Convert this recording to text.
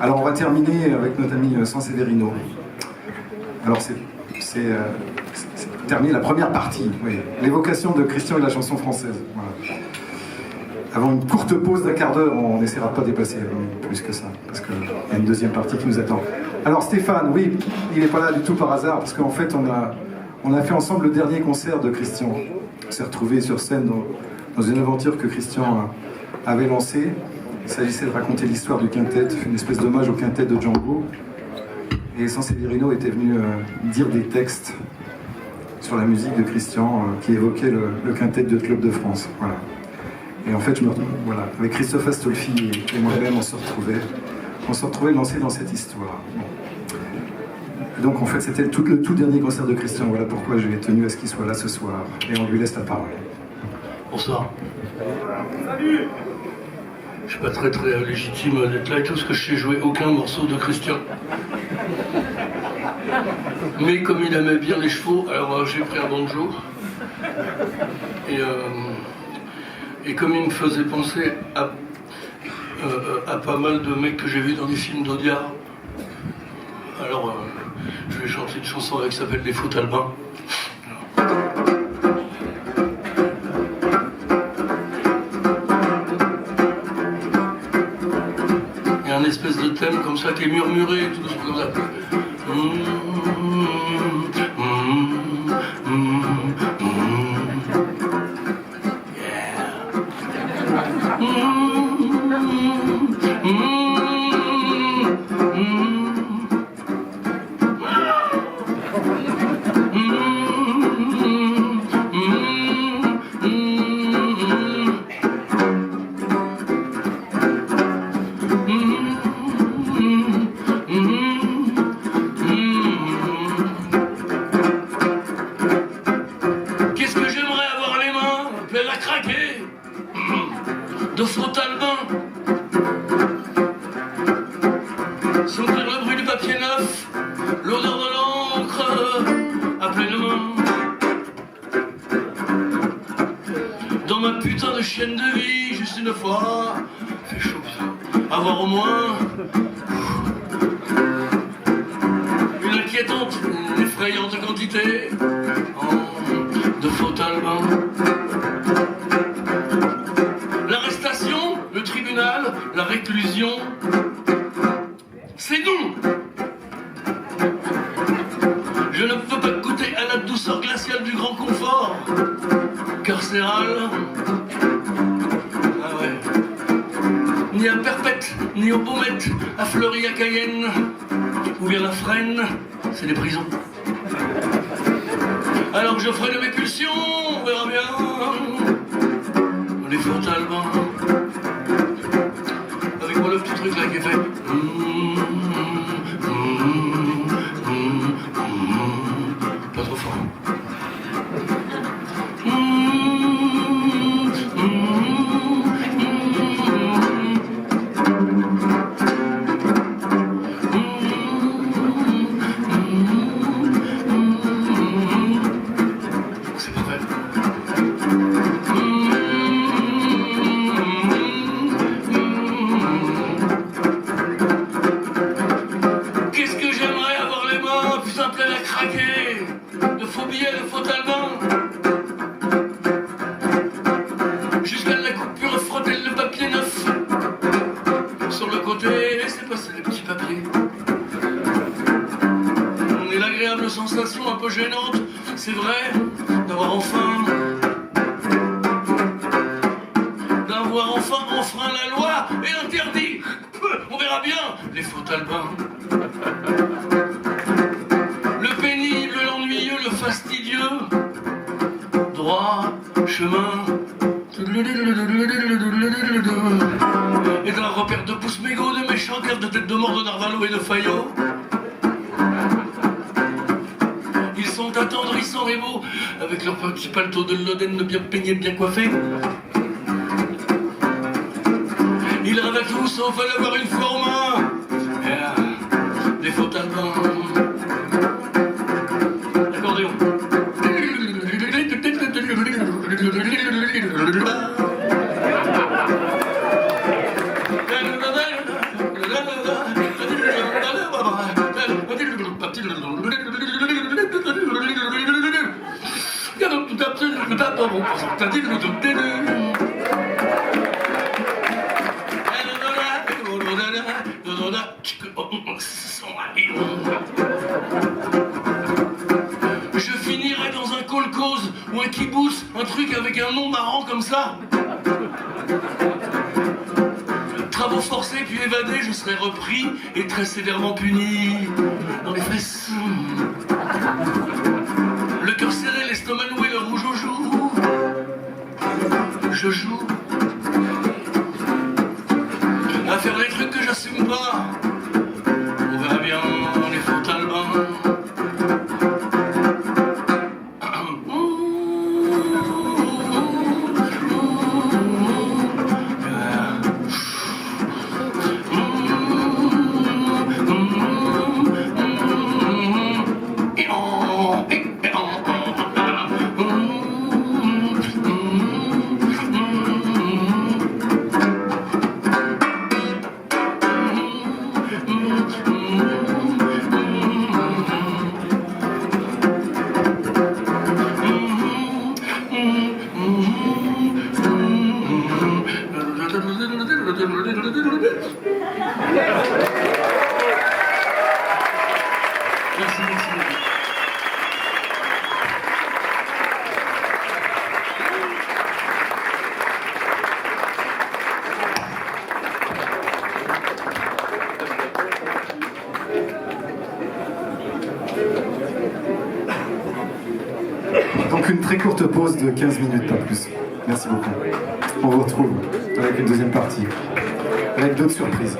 Alors on va terminer avec notre ami Sanseverino. Alors c'est terminer la première partie, oui. L'évocation de Christian et la chanson française. Voilà. Avant une courte pause d'1 quart d'heure, on n'essaiera de pas dépasser plus que ça, parce qu'il y a une deuxième partie qui nous attend. Alors Stéphane, oui, il n'est pas là du tout par hasard, parce qu'en fait on a fait ensemble le dernier concert de Christian. On s'est retrouvés sur scène dans une aventure que Christian avait lancée. Il s'agissait de raconter l'histoire du quintet, une espèce d'hommage au quintet de Django. Et Sanseverino était venu dire des textes sur la musique de Christian qui évoquait le quintet de Club de France. Voilà. Et en fait, voilà, avec Christophe Astolfi et moi-même, on se retrouvait lancés dans cette histoire. Bon. Donc en fait, c'était le tout dernier concert de Christian. Voilà pourquoi j'ai tenu à ce qu'il soit là ce soir. Et on lui laisse la parole. Bonsoir. Salut. Je suis pas très légitime d'être là et tout, parce que je sais jouer aucun morceau de Christian. Mais comme il aimait bien les chevaux, alors j'ai pris un banjo. Et comme il me faisait penser à pas mal de mecs que j'ai vus dans des films d'Audiard, alors je vais chanter une chanson qui s'appelle Les Fautes Albins. Il y a un espèce de thème comme ça qui est murmuré, tout comme ça. De faute albin, sentir le bruit du papier neuf, l'odeur de l'encre à pleine main. Dans ma putain de chienne de vie, juste une fois, fait chaud, avoir au moins une inquiétante, une effrayante quantité de faute albin. L'arrestation, le tribunal, la réclusion, c'est non. Je ne peux pas goûter à la douceur glaciale du grand confort carcéral. Ah ouais. Ni à Perpète, ni au Baumette, à Fleury, à Cayenne, ou bien la Fresne, c'est des prisons. Alors que je ferai de mes pulsions, on verra bien. Les fautes albins. Avec moi le petit truc là qui est fait. Pas trop fort. C'est pas vrai. De faux billets, de faux albins. Jusqu'à la coupure, frotter le papier neuf. Sur le côté, laissez passer les petits papiers. Et l'agréable sensation un peu gênante, c'est vrai, d'avoir enfin enfreint la loi et interdit, on verra bien, les faux albins. Fastidieux, droit, chemin, et dans la repère de pouces mégots, de méchants cœurs, de tête de mort, de narvalo et de Fayot. Ils sont attendrissants et beaux, avec leur petit paletot de Lodène bien peigné, bien coiffé. Ils rêvent à tout sauf à l'avoir une fois en main. Les fautes albins. Je finirai dans un kolkhoz ou un kibbutz, un truc avec un nom marrant comme ça. Travaux forcés puis évadés, je serai repris et très sévèrement puni dans les fesses. Le cœur serré, l'estomac noué, le rouge aux joues. Je joue à faire les trucs que j'assume pas. On verra bien les faux talbans. Merci. Donc une très courte pause de 15 minutes, pas plus. Merci beaucoup. On vous retrouve avec une deuxième partie, avec d'autres surprises.